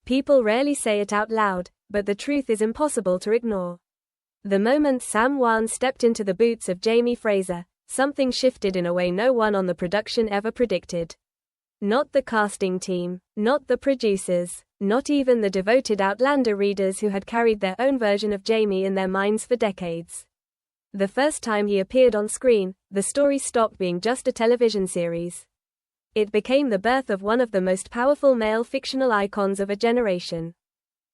People rarely say it out loud, but the truth is impossible to ignore. The moment Sam Heughan stepped into the boots of Jamie Fraser, something shifted in a way no one on the production ever predicted. Not the casting team, not the producers, not even the devoted Outlander readers who had carried their own version of Jamie in their minds for decades. The first time he appeared on screen, the story stopped being just a television series. It became the birth of one of the most powerful male fictional icons of a generation.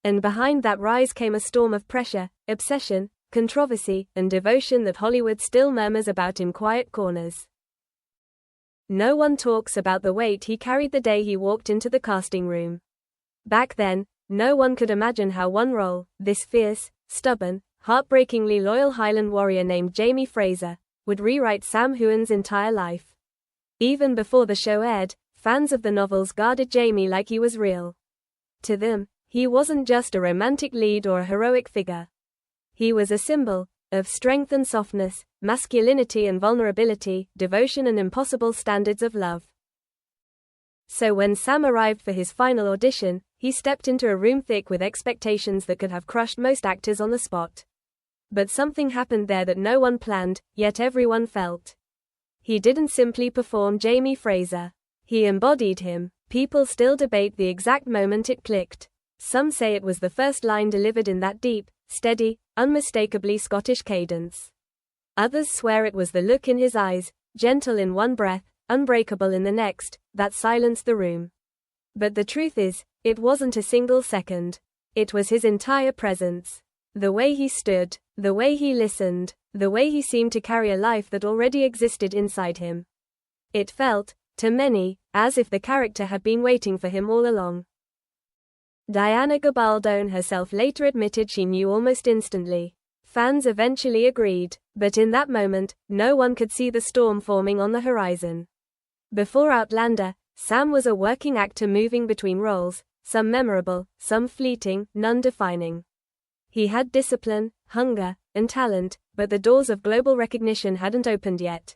And behind that rise came a storm of pressure, obsession, controversy, and devotion that Hollywood still murmurs about in quiet corners. No one talks about the weight he carried the day he walked into the casting room. Back then, no one could imagine how one role, this fierce, stubborn, heartbreakingly loyal Highland warrior named Jamie Fraser, would rewrite Sam Heughan's entire life. Even before the show aired, fans of the novels guarded Jamie like he was real. To them, he wasn't just a romantic lead or a heroic figure. He was a symbol of strength and softness, masculinity and vulnerability, devotion and impossible standards of love. So when Sam arrived for his final audition, he stepped into a room thick with expectations that could have crushed most actors on the spot. But something happened there that no one planned, yet everyone felt. He didn't simply perform Jamie Fraser. He embodied him. People still debate the exact moment it clicked. Some say it was the first line delivered in that deep, steady, unmistakably Scottish cadence. Others swear it was the look in his eyes, gentle in one breath, unbreakable in the next, that silenced the room. But the truth is, it wasn't a single second. It was his entire presence. The way he stood, the way he listened, the way he seemed to carry a life that already existed inside him. It felt, to many, as if the character had been waiting for him all along. Diana Gabaldon herself later admitted she knew almost instantly. Fans eventually agreed, but in that moment, no one could see the storm forming on the horizon. Before Outlander, Sam was a working actor moving between roles, some memorable, some fleeting, none defining. He had discipline, hunger, and talent, but the doors of global recognition hadn't opened yet.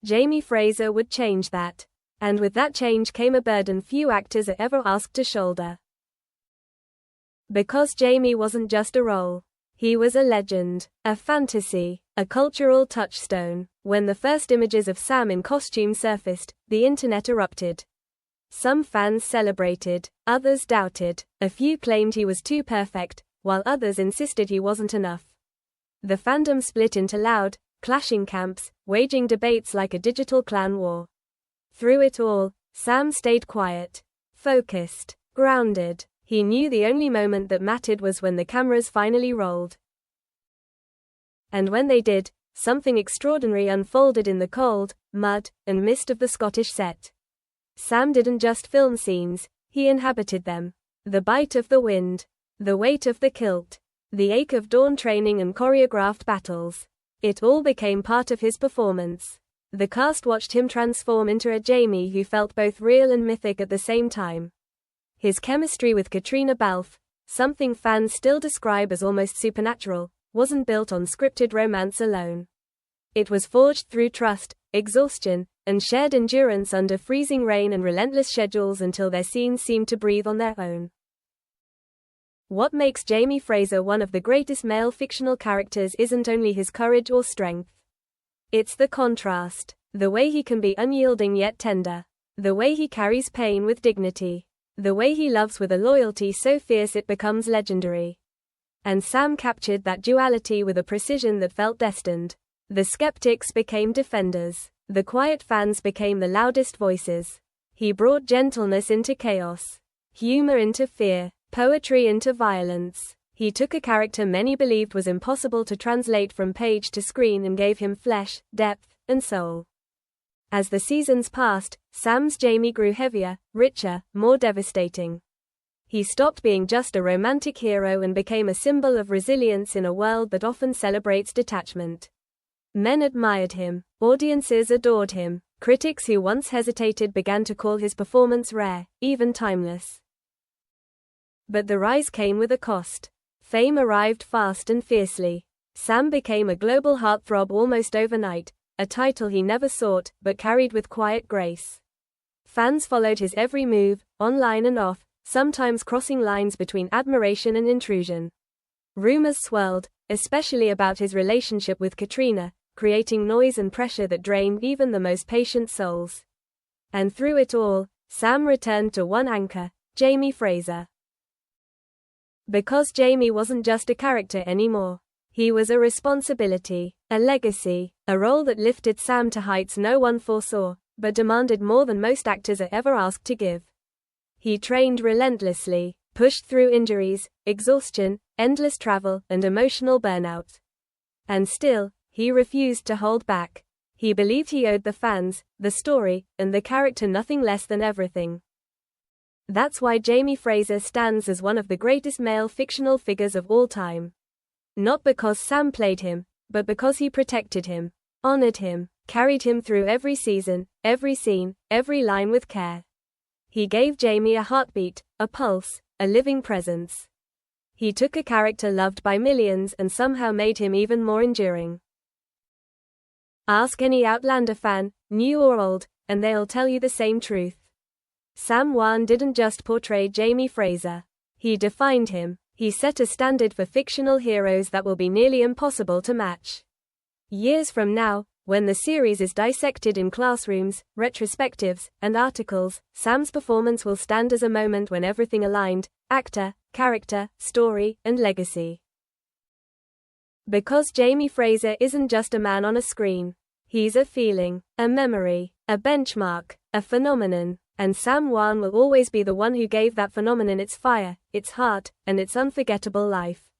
Jamie Fraser would change that. And with that change came a burden few actors are ever asked to shoulder. Because Jamie wasn't just a role. He was a legend, a fantasy, a cultural touchstone. When the first images of Sam in costume surfaced, the internet erupted. Some fans celebrated, others doubted, a few claimed he was too perfect, while others insisted he wasn't enough. The fandom split into loud, clashing camps, waging debates like a digital clan war. Through it all, Sam stayed quiet, focused, grounded. He knew the only moment that mattered was when the cameras finally rolled. And when they did, something extraordinary unfolded in the cold, mud, and mist of the Scottish set. Sam didn't just film scenes, he inhabited them. The bite of the wind, the weight of the kilt, the ache of dawn training and choreographed battles. It all became part of his performance. The cast watched him transform into a Jamie who felt both real and mythic at the same time. His chemistry with Katrina Balfe, something fans still describe as almost supernatural, wasn't built on scripted romance alone. It was forged through trust, exhaustion, and shared endurance under freezing rain and relentless schedules until their scenes seemed to breathe on their own. What makes Jamie Fraser one of the greatest male fictional characters isn't only his courage or strength. It's the contrast, the way he can be unyielding yet tender, the way he carries pain with dignity. The way he loves with a loyalty so fierce it becomes legendary. And Sam captured that duality with a precision that felt destined. The skeptics became defenders. The quiet fans became the loudest voices. He brought gentleness into chaos, humor into fear, poetry into violence. He took a character many believed was impossible to translate from page to screen and gave him flesh, depth, and soul. As the seasons passed, Sam's Jamie grew heavier, richer, more devastating. He stopped being just a romantic hero and became a symbol of resilience in a world that often celebrates detachment. Men admired him, audiences adored him, critics who once hesitated began to call his performance rare, even timeless. But the rise came with a cost. Fame arrived fast and fiercely. Sam became a global heartthrob almost overnight, a title he never sought, but carried with quiet grace. Fans followed his every move, online and off, sometimes crossing lines between admiration and intrusion. Rumors swirled, especially about his relationship with Katrina, creating noise and pressure that drained even the most patient souls. And through it all, Sam returned to one anchor, Jamie Fraser. Because Jamie wasn't just a character anymore. He was a responsibility, a legacy, a role that lifted Sam to heights no one foresaw, but demanded more than most actors are ever asked to give. He trained relentlessly, pushed through injuries, exhaustion, endless travel, and emotional burnout. And still, he refused to hold back. He believed he owed the fans, the story, and the character nothing less than everything. That's why Jamie Fraser stands as one of the greatest male fictional figures of all time. Not because Sam played him, but because he protected him, honored him, carried him through every season, every scene, every line with care. He gave Jamie a heartbeat, a pulse, a living presence. He took a character loved by millions and somehow made him even more enduring. Ask any Outlander fan, new or old, and they'll tell you the same truth. Sam Heughan didn't just portray Jamie Fraser. He defined him. He set a standard for fictional heroes that will be nearly impossible to match. Years from now, when the series is dissected in classrooms, retrospectives, and articles, Sam's performance will stand as a moment when everything aligned: actor, character, story, and legacy. Because Jamie Fraser isn't just a man on a screen. He's a feeling, a memory, a benchmark, a phenomenon. And Sam Heughan will always be the one who gave that phenomenon its fire, its heart, and its unforgettable life.